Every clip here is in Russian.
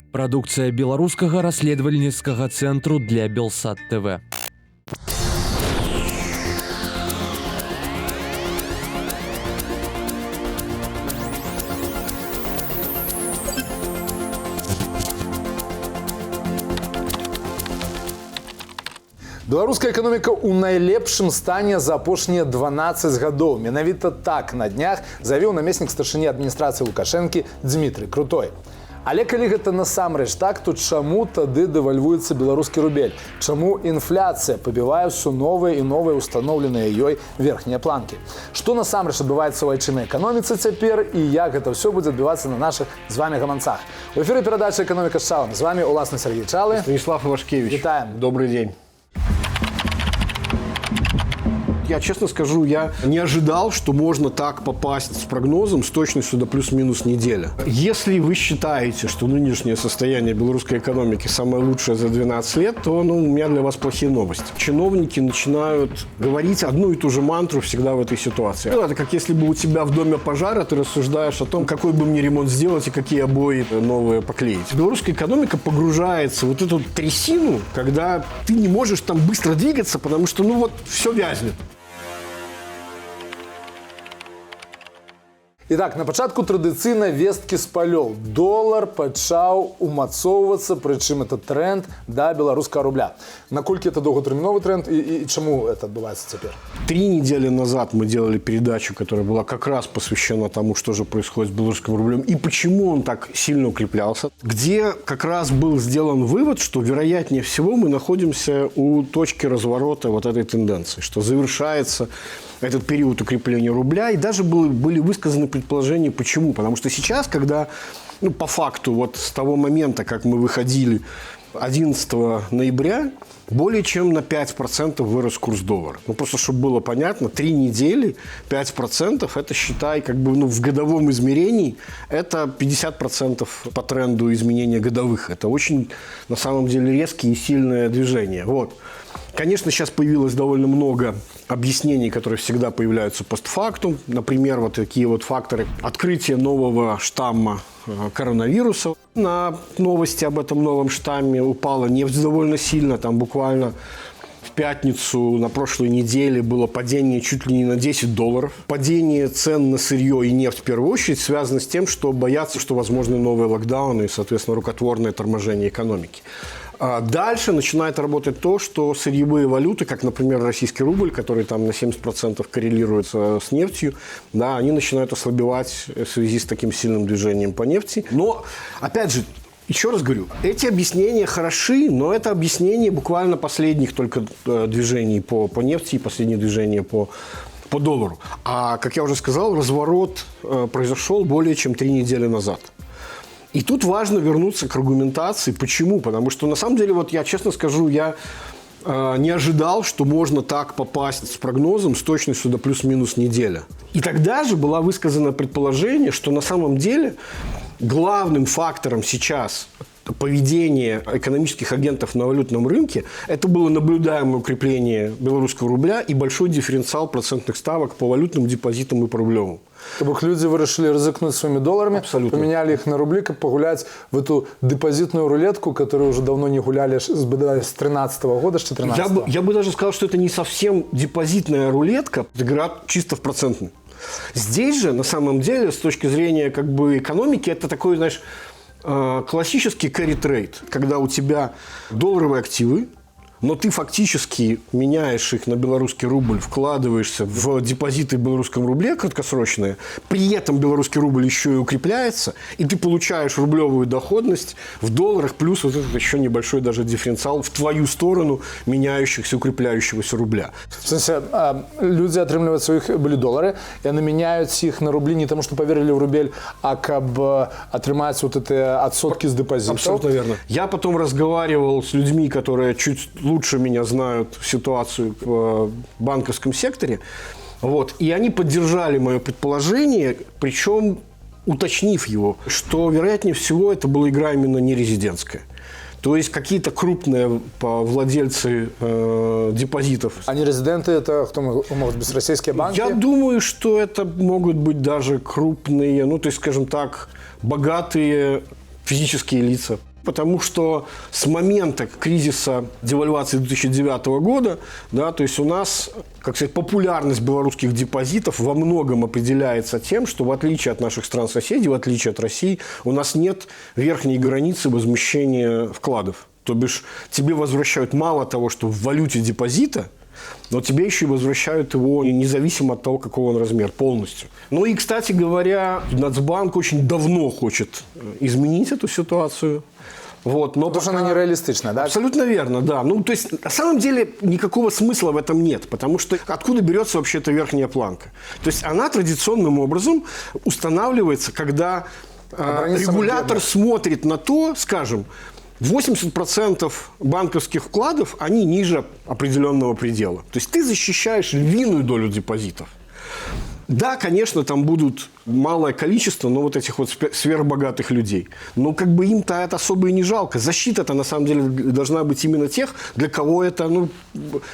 Прадукцыя беларускага расследавальніцкага цэнтру для Белсат ТВ. Беларуская эканоміка ў найлепшым стане за апошнія 12 гадоў. Менавіта так на днях заявіў намеснік старшыні адміністрацыі Лукашэнкі Дмітрый Крутой. Але калі гэта насамрэч так, то чаму тады дэвальвуецца беларускі рубель? Чаму інфляцыя пабівае ўсё новыя і новыя устаноўленыя ёй верхнія планкі? Што насамрэч адбываецца ў айчыннай эканоміцы цяпер і як гэта ўсё будзе адбывацца на нашых з вами гаманцах? У эфіры перадача «Экономика с Чалом». З вами уласны Сергей Чалы. Станислав Ивашкевич. Витаем. Добрый день. Я честно скажу, я не ожидал, что можно так попасть с прогнозом с точностью до плюс-минус неделя. Если вы считаете, что нынешнее состояние белорусской экономики самое лучшее за 12 лет, то у меня для вас плохие новости. Чиновники начинают говорить одну и ту же мантру всегда в этой ситуации. Это как если бы у тебя в доме пожар, а ты рассуждаешь о том, какой бы мне ремонт сделать и какие обои новые поклеить. Белорусская экономика погружается в вот эту трясину, когда ты не можешь там быстро двигаться, потому что, все вязнет. Итак, на пачатку традыцыйна весткі з палёў. Долар пачаў умацоўвацца, прычым это тренд да беларускага рубля. Наколькі это доўгатэрміновы тренд и чему это отбывается теперь? 3 недели назад мы делали передачу, которая была как раз посвящена тому, что же происходит с белорусским рублем и почему он так сильно укреплялся, где как раз был сделан вывод, что вероятнее всего мы находимся у точки разворота вот этой тенденции, что завершается этот период укрепления рубля, и даже были высказаны предположения, почему. Потому что сейчас, когда, по факту, вот с того момента, как мы выходили 11 ноября, более чем на 5% вырос курс доллара. Просто чтобы было понятно, 3 недели 5% это, считай, в годовом измерении, это 50% по тренду изменения годовых. Это очень, на самом деле, резкие и сильное движение. Вот. Конечно, сейчас появилось довольно много объяснений, которые всегда появляются постфактум. Например, вот такие вот факторы. Открытие нового штамма коронавируса. На новости об этом новом штамме упала нефть довольно сильно. Там буквально в пятницу на прошлой неделе было падение чуть ли не на $10. Падение цен на сырье и нефть в первую очередь связано с тем, что боятся, что возможны новые локдауны и, соответственно, рукотворное торможение экономики. А дальше начинает работать то, что сырьевые валюты, как, например, российский рубль, который там на 70% коррелируется с нефтью, да, они начинают ослабевать в связи с таким сильным движением по нефти. Но, опять же, еще раз говорю, эти объяснения хороши, но это объяснение буквально последних только движений по нефти и последних движений по доллару. А, как я уже сказал, разворот произошел более чем 3 недели назад. И тут важно вернуться к аргументации. Почему? Потому что, на самом деле, вот я честно скажу, я не ожидал, что можно так попасть с прогнозом с точностью до плюс-минус неделя. И тогда же было высказано предположение, что на самом деле главным фактором сейчас поведения экономических агентов на валютном рынке это было наблюдаемое укрепление белорусского рубля и большой дифференциал процентных ставок по валютным депозитам и по рублевым. То бок люди вырашылі рызыкнуць сваімі доларамі, памянялі іх на рублі, каб пагуляць в эту депозитную рулетку, которую уже давно не гуляли с 2013 года, с 2014. Я бы даже сказал, что это не совсем депозитная рулетка, игра чисто в процентный. Здесь же, на самом деле, с точки зрения экономики, это такой, знаешь, классический carry trade, когда у тебя долларовые активы, но ты фактически меняешь их на белорусский рубль, вкладываешься в депозиты в белорусском рубле краткосрочные, при этом белорусский рубль еще и укрепляется, и ты получаешь рублевую доходность в долларах, плюс вот этот еще небольшой даже дифференциал в твою сторону меняющихся, укрепляющегося рубля. В смысле, люди атрымліваюць сваіх былі долары, и они меняют их на рубли не потому, что поверили в рубль, а каб атрымаць вот эти отсотки с депозитов. Абсолютно верно. Я потом разговаривал с людьми, которые чуть лучше меня знают ситуацию в банковском секторе, вот, и они поддержали мое предположение, причем уточнив его, что, вероятнее всего, это была игра именно не резидентская. То есть какие-то крупные владельцы депозитов. А не резиденты это кто могут быть российские банки? Я думаю, что это могут быть даже крупные, то есть, скажем так, богатые физические лица. Потому что с момента кризиса девальвации 2009 года, да, то есть у нас, как сказать, популярность белорусских депозитов во многом определяется тем, что в отличие от наших стран-соседей, в отличие от России, у нас нет верхней границы возмещения вкладов. То бишь тебе возвращают мало того, что в валюте депозита, но тебе еще и возвращают его независимо от того, какого он размер, полностью. Ну и, кстати говоря, Нацбанк очень давно хочет изменить эту ситуацию. Вот, но Потому что она нереалистичная, да? Абсолютно верно, да. Ну, то есть, на самом деле, никакого смысла в этом нет, потому что откуда берется вообще эта верхняя планка? То есть, она традиционным образом устанавливается, когда регулятор смотрит на то, скажем, 80% банковских вкладов, они ниже определенного предела. То есть, ты защищаешь львиную долю депозитов. Да, конечно, там будут малое количество, но вот этих вот сверхбогатых людей. Но как бы им-то это особо и не жалко. Защита-то на самом деле должна быть именно тех, для кого это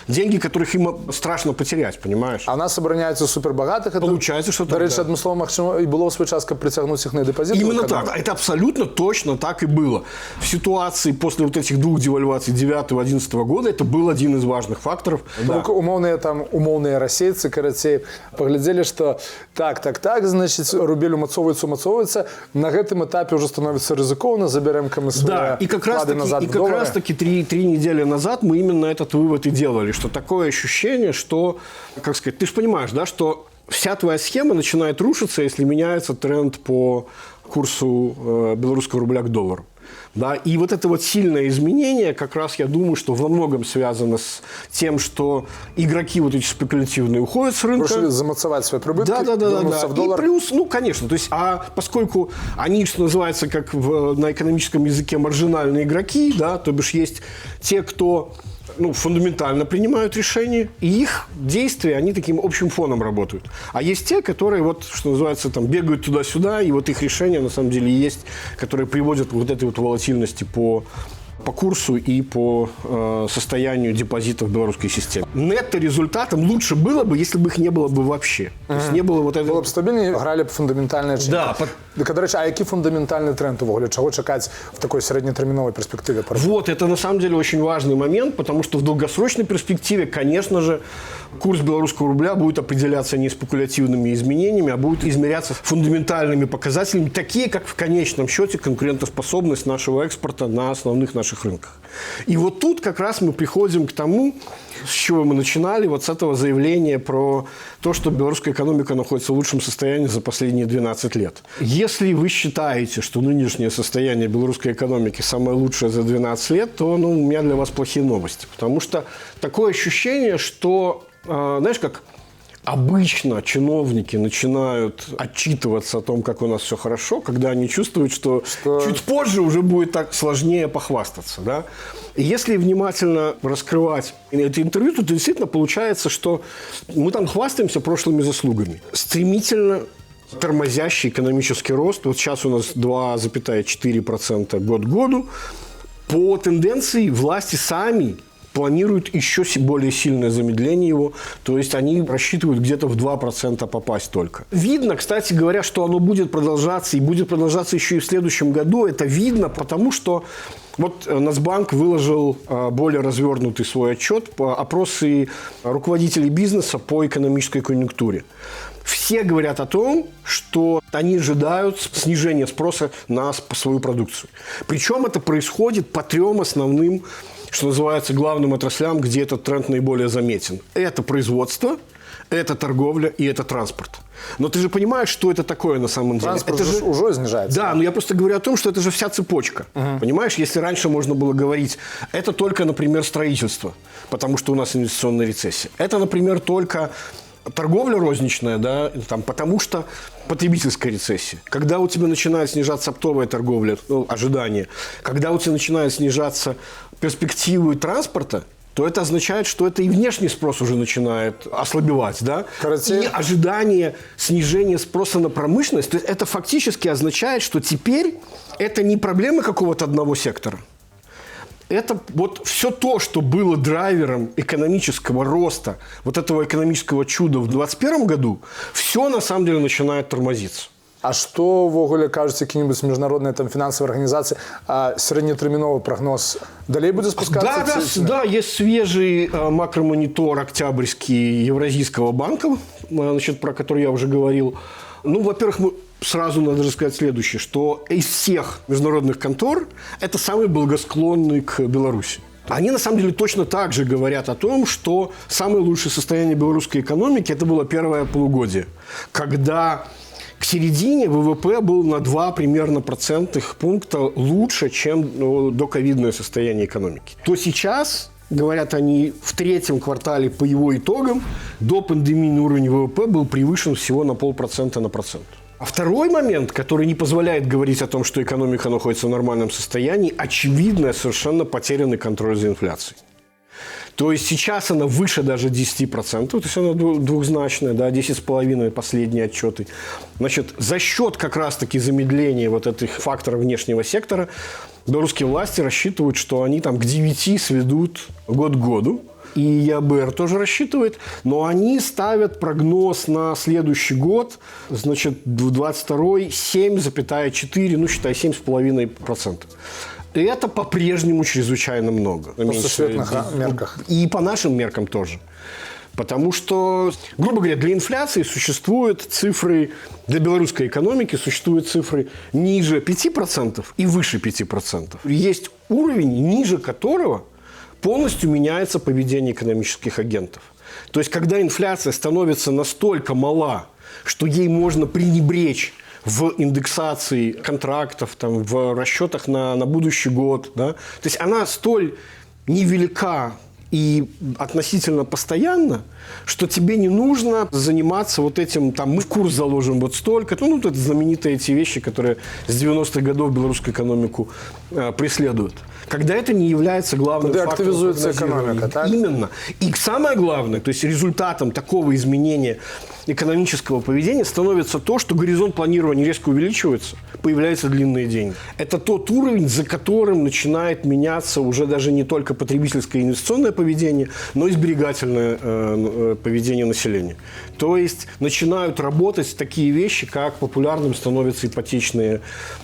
деньги, которых им страшно потерять, понимаешь? А у нас обороняются супербогатых. Получается, что до речі, да. адмыслова магчыма і было в свой час, каб притягнуть их на депозит. Именно так. Это абсолютно точно так и было. В ситуации после вот этих двух девальваций 9-11 года это был один из важных факторов. Да. Умовные расейцы, карацей, поглядели, что так, значит, рубель умацовывается, на этом этапе уже становится ризикованно, заберем-ка мы свои вклады назад в доллары. И как раз таки три недели назад мы именно этот вывод и делали, что такое ощущение, что, как сказать, ты же понимаешь, да, что вся твоя схема начинает рушиться, если меняется тренд по курсу белорусского рубля к доллару. Да, и вот это вот сильное изменение, как раз я думаю, что во многом связано с тем, что игроки вот эти спекулятивные уходят с рынка. Прошли замацевать свои прибытки, да. в доллар. И плюс, конечно, то есть, поскольку они, что называется, как на экономическом языке, маржинальные игроки, да, то бишь есть те, кто фундаментально принимают решения, и их действия, они таким общим фоном работают. А есть те, которые, вот, что называется, там, бегают туда-сюда, и вот их решения, на самом деле, есть, которые приводят к вот этой вот волатильности по курсу и по состоянию депозитов в белорусской системе. Нетто-результатом лучше было бы, если бы их не было бы вообще. То есть не было вот этого... Было б стабільніше, грали б фундаментальні речі. Да. До речі, а який фундаментальний тренд увогуле? Чого чекати в такой среднетерминовой перспективе? Вот, это на самом деле очень важный момент, потому что в долгосрочной перспективе, конечно же, курс белорусского рубля будет определяться не спекулятивными изменениями, а будет измеряться фундаментальными показателями, такие, как в конечном счете конкурентоспособность нашего экспорта на основных наших рынках. И вот тут как раз мы приходим к тому, с чего мы начинали, вот с этого заявления про то, что белорусская экономика находится в лучшем состоянии за последние 12 лет. Если вы считаете, что нынешнее состояние белорусской экономики самое лучшее за 12 лет, то у меня для вас плохие новости. Потому что такое ощущение, что, знаешь, как обычно чиновники начинают отчитываться о том, как у нас все хорошо, когда они чувствуют, что чуть позже уже будет так сложнее похвастаться. Да? И если внимательно раскрывать это интервью, то действительно получается, что мы там хвастаемся прошлыми заслугами. Стремительно тормозящий экономический рост. Вот сейчас у нас 2,4% год к году. По тенденции власти сами планируют еще более сильное замедление его, то есть они рассчитывают где-то в 2% попасть только. Видно, кстати говоря, что оно будет продолжаться, и будет продолжаться еще и в следующем году. Это видно, потому что вот Нацбанк выложил более развернутый свой отчет по опросы руководителей бизнеса по экономической конъюнктуре. Все говорят о том, что они ожидают снижения спроса на свою продукцию. Причем это происходит по трем основным, что называется, главным отраслям, где этот тренд наиболее заметен. Это производство, это торговля и это транспорт. Но ты же понимаешь, что это такое на самом деле? Транспорт это же уже снижается. Да, но я просто говорю о том, что это же вся цепочка. Понимаешь, если раньше можно было говорить, это только, например, строительство, потому что у нас инвестиционная рецессия. Это, например, только торговля розничная, да, там, потому что потребительская рецессия. Когда у тебя начинает снижаться оптовая торговля, ожидания, когда у тебя начинает снижаться перспективы транспорта, то это означает, что это и внешний спрос уже начинает ослабевать, да? И ожидание снижения спроса на промышленность, то есть это фактически означает, что теперь это не проблема какого-то одного сектора. Это вот все то, что было драйвером экономического роста, вот этого экономического чуда в 2021 году, все на самом деле начинает тормозиться. А што ўвогуле кажуць якія-нибудь міжнародныя там фінансавыя арганізацыі, сярэднетэрміновы прогноз далей будзе спускацца? Да, есть свежий макромонитор октябрьский Евразийского банка, значит, про который я уже говорил. Ну, во-первых, сразу надо же сказать следующее, что из всех международных контор это самый благосклонный к Беларуси. Они, на самом деле, точно так же говорят о том, что самое лучшее состояние белорусской экономики – это было первое полугодие, когда к середине ВВП был на 2 примерно процентных пункта лучше, чем доковидное состояние экономики. То сейчас, говорят они, в третьем квартале по его итогам допандемийный уровень ВВП был превышен всего на 0,5% на процент. А второй момент, который не позволяет говорить о том, что экономика находится в нормальном состоянии, очевидно, совершенно потерянный контроль за инфляцией. То есть сейчас она выше даже 10%, то есть она двухзначная, да, 10,5% последние отчеты. Значит, за счет как раз-таки замедления вот этих факторов внешнего сектора белорусские власти рассчитывают, что они там к 9 сведут год к году. И ЕАБР тоже рассчитывает, но они ставят прогноз на следующий год, значит, в 22-й 7,4, ну, считай, 7,5%. И это по-прежнему чрезвычайно много. По сусветных мерках. И по нашим меркам тоже. Потому что, грубо говоря, для инфляции существуют цифры, для белорусской экономики существуют цифры ниже 5% и выше 5%. Есть уровень, ниже которого полностью меняется поведение экономических агентов. То есть, когда инфляция становится настолько мала, что ей можно пренебречь в индексации контрактов, там, в расчетах на будущий год, да, то есть она столь невелика и относительно постоянно, что тебе не нужно заниматься вот этим, там, мы в курс заложим вот столько, ну, это знаменитые эти вещи, которые с 90-х годов белорусскую экономику преследуют. Когда это не является главным фактором. Активизуется экономика, так? Именно. И самое главное, то есть результатом такого изменения экономического поведения становится то, что горизонт планирования резко увеличивается, появляются длинные деньги. Это тот уровень, за которым начинает меняться уже даже не только потребительское и инвестиционное поведение, но и сберегательное поведение населения. То есть начинают работать такие вещи, как популярным становятся ипотечные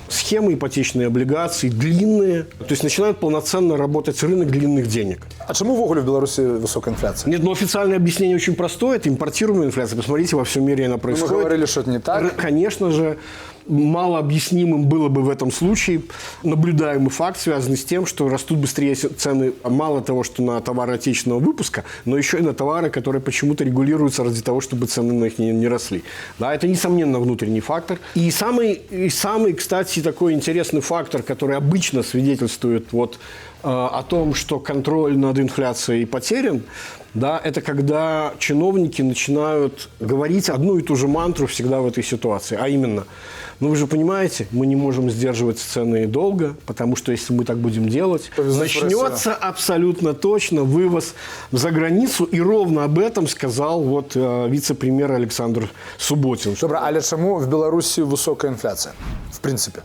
схемы, ипотечные облигации, длинные. То есть начинает полноценно работать рынок длинных денег. А чему вогуле в Беларуси высокая инфляция? Нет, но официальное объяснение очень простое. Это импортируемая инфляция. Посмотрите, во всем мире она происходит. Мы говорили, что это не так. Конечно же, мало объяснимым было бы в этом случае наблюдаемый факт, связанный с тем, что растут быстрее цены мало того, что на товары отечественного выпуска, но еще и на товары, которые почему-то регулируются ради того, чтобы цены на них не росли. Да, это, несомненно, внутренний фактор. И самый, кстати, такой интересный фактор, который обычно свидетельствует вот о том, что контроль над инфляцией потерян, да, это когда чиновники начинают говорить одну и ту же мантру всегда в этой ситуации, а именно, ну вы же понимаете, мы не можем сдерживать цены долго, потому что если мы так будем делать, начнется абсолютно точно вывоз за границу, и ровно об этом сказал вот вице-премьер Александр Субботин. Добре, але чому в Беларуси высокая инфляция, в принципе?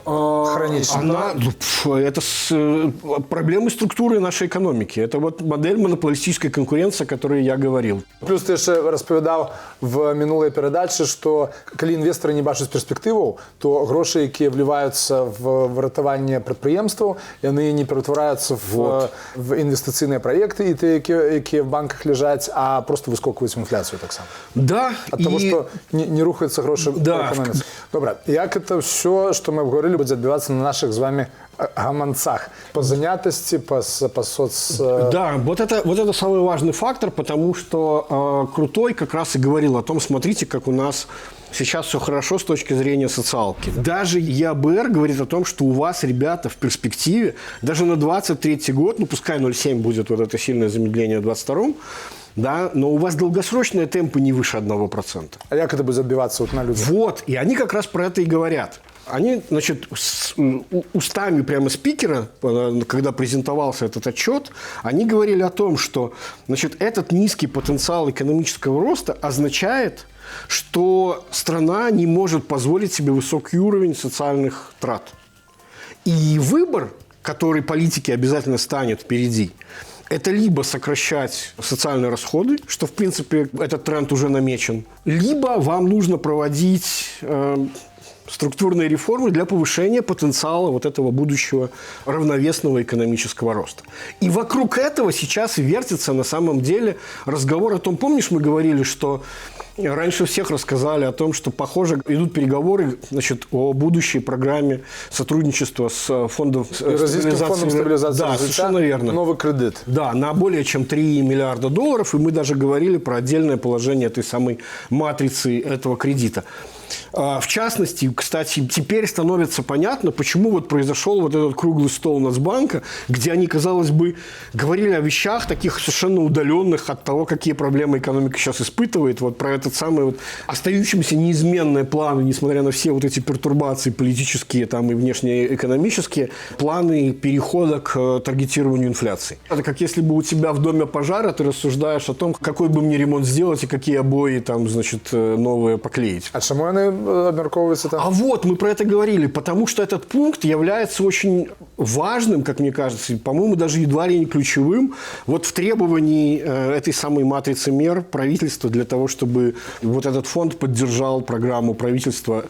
Хронично. Это проблемы структуры нашей экономики. Это вот модель монополистической конкуренции, о которой я говорил. Плюс ты ще розповідав в минулій передачі, що коли інвестори не бачать перспективу, то гроші, які вливаються в врятування підприємства, вони не перетворяються в інвестиційні проекти, і ті, які в банках лежать, а просто вискокують в інфляцію так само. Да. От того, що не рухаються гроші в економіці. Добре, як це все, що ми говорили, будет отбиваться на наших с вами гаманцах? По занятости, по соц... Да, вот это самый важный фактор, потому что Крутой как раз и говорил о том, смотрите, как у нас сейчас все хорошо с точки зрения социалки. Даже ЕАБР говорит о том, что у вас, ребята, в перспективе, даже на 23-й год, ну пускай 0,7 будет вот это сильное замедление в 22-м, да, но у вас долгосрочные темпы не выше 1%. А как это будет отбиваться вот на людях? Вот, и они как раз про это и говорят. Они, значит, устами прямо спикера, когда презентовался этот отчет, они говорили о том, что, значит, этот низкий потенциал экономического роста означает, что страна не может позволить себе высокий уровень социальных трат. И выбор, который политики обязательно станет впереди, это либо сокращать социальные расходы, что, в принципе, этот тренд уже намечен, либо вам нужно проводить структурные реформы для повышения потенциала вот этого будущего равновесного экономического роста. И вокруг этого сейчас вертится на самом деле разговор о том, помнишь, мы говорили, что раньше всех рассказали о том, что, похоже, идут переговоры, значит, о будущей программе сотрудничества с фондом стабилизации. Да, совершенно верно. Новый кредит. Да, на более чем 3 миллиарда долларов. И мы даже говорили про отдельное положение этой самой матрицы этого кредита. В частности, кстати, теперь становится понятно, почему вот произошел вот этот круглый стол Нацбанка, где они, казалось бы, говорили о вещах таких совершенно удаленных от того, какие проблемы экономика сейчас испытывает, вот про этот самый вот остающиеся неизменные планы, несмотря на все вот эти пертурбации политические там, и внешнеэкономические, планы перехода к таргетированию инфляции. Это как если бы у тебя в доме пожар, а ты рассуждаешь о том, какой бы мне ремонт сделать и какие обои там, значит, новые поклеить. А чему они обмерковываются там? А вот, мы про это говорили, потому что этот пункт является очень важным, как мне кажется, и, по-моему, даже едва ли не ключевым вот в требовании этой самой матрицы мер правительства для того, чтобы вот этот фонд поддержал программу правительства.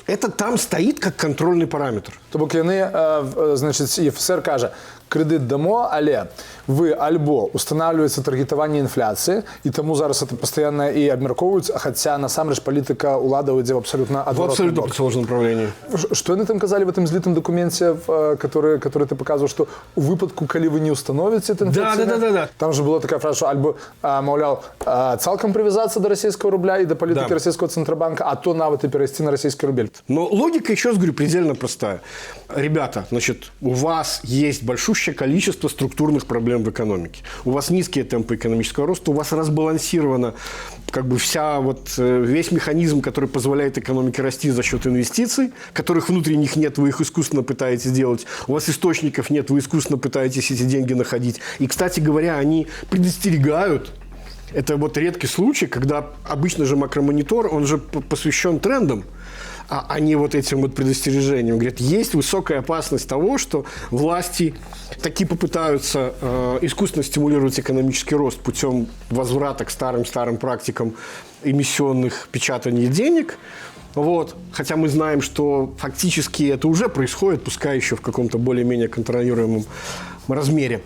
Это там стоит как контрольный параметр. Тобто яны, значить, ЄФСР каже, кредит дамо, але вы альбо устанавливаете таргетование инфляции, и тому зараз это постоянно и обмерковывается, хотя насамрэч политика улада ідзе в абсолютно адваротны абсолютно бок. противоположном направлении. Что они там казали в этом злитом документе, который ты показывал, что у выпадку, коли вы не установите это инфляцию? Да. Там же была такая фраза, что альбо, мовлял, цалком привязаться до российского рубля и до политики российского Центробанка, а то навод и перейти на российский рубль. Но логика, еще раз говорю, предельно простая. Ребята, значит, у вас есть большущее количество структурных проблем в экономике. У вас низкие темпы экономического роста, у вас разбалансирована как бы весь механизм, который позволяет экономике расти за счет инвестиций, которых внутренних нет, вы их искусственно пытаетесь делать. У вас источников нет, вы искусственно пытаетесь эти деньги находить. И, кстати говоря, они предостерегают. Это вот редкий случай, когда обычно же макромонитор, он же посвящен трендам, а не вот этим вот предостережениям. Говорят, есть высокая опасность того, что власти таки попытаются искусственно стимулировать экономический рост путем возврата к старым практикам эмиссионных печатания денег. Вот. Хотя мы знаем, что фактически это уже происходит, пускай еще в каком-то более-менее контролируемом размере.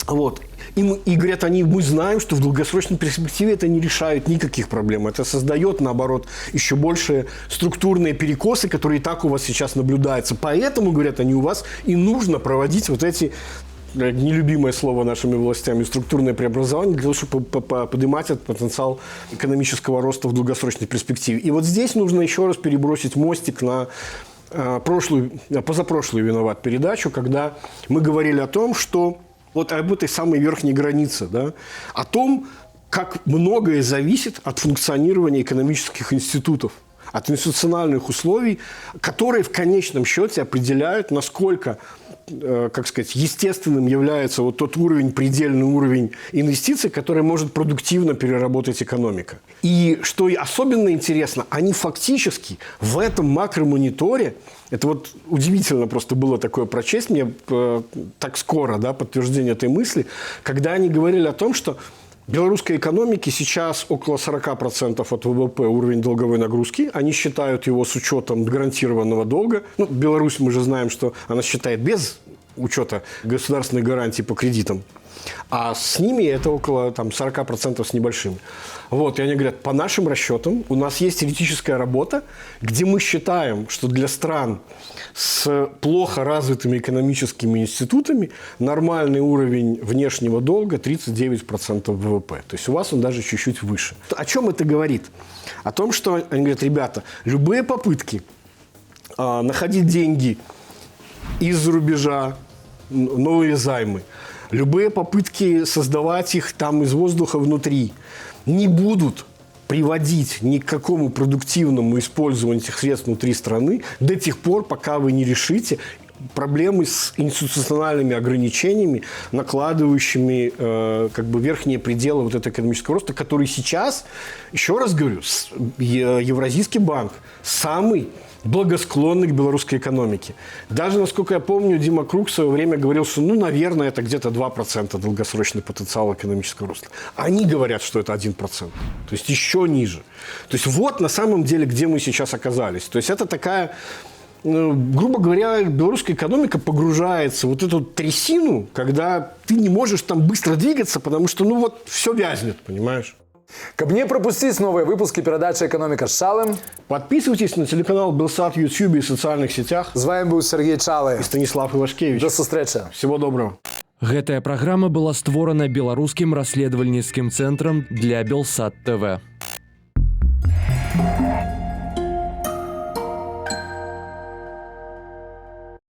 Вот. И говорят они, мы знаем, что в долгосрочной перспективе это не решает никаких проблем. Это создает, наоборот, еще большие структурные перекосы, которые и так у вас сейчас наблюдаются. Поэтому, говорят они, у вас и нужно проводить вот эти, нелюбимое слово нашими властями, структурные преобразования, для того, чтобы поднимать этот потенциал экономического роста в долгосрочной перспективе. И вот здесь нужно еще раз перебросить мостик на позапрошлую виноват передачу, когда мы говорили о том, что вот об этой самой верхней границе, да, о том, как многое зависит от функционирования экономических институтов, от институциональных условий, которые в конечном счете определяют, насколько, как сказать, естественным является вот тот уровень, предельный уровень инвестиций, который может продуктивно переработать экономика. И что особенно интересно, они фактически в этом макромониторе, это вот удивительно просто было такое прочесть мне так скоро, да, подтверждение этой мысли, когда они говорили о том, что в белорусской экономике сейчас около 40% от ВВП уровень долговой нагрузки. Они считают его с учетом гарантированного долга. Ну, Беларусь, мы же знаем, что она считает без учета государственной гарантии по кредитам. А с ними это около 40% с небольшим. Вот, и они говорят, по нашим расчетам у нас есть теоретическая работа, где мы считаем, что для стран с плохо развитыми экономическими институтами нормальный уровень внешнего долга 39% ВВП. То есть у вас он даже чуть-чуть выше. О чем это говорит? О том, что они говорят, ребята, любые попытки находить деньги из-за рубежа, новые займы, любые попытки создавать их там из воздуха внутри не будут приводить ни к какому продуктивному использованию этих средств внутри страны до тех пор, пока вы не решите проблемы с институциональными ограничениями, накладывающими верхние пределы вот этого экономического роста, который сейчас, еще раз говорю, Евразийский банк, самый благосклонны к белорусской экономике. Даже, насколько я помню, Дима Круг в свое время говорил, что, ну, наверное, это где-то 2% долгосрочный потенциал экономического роста. Они говорят, что это 1%. То есть еще ниже. То есть вот на самом деле, где мы сейчас оказались. То есть это такая, грубо говоря, белорусская экономика погружается в вот эту трясину, когда ты не можешь там быстро двигаться, потому что, ну, вот все вязнет, понимаешь? Каб не пропустить новые выпуски передачи «Экономика с Шалым», Подписывайтесь на телеканал Белсат в YouTube и в социальных сетях. с вами был Сергей Чалы. И Станислав Ивашкевич. До сустрэчы. Всего доброго. Гэтая праграма была створана беларускім расследавальніцкім цэнтрам для Белсат ТВ.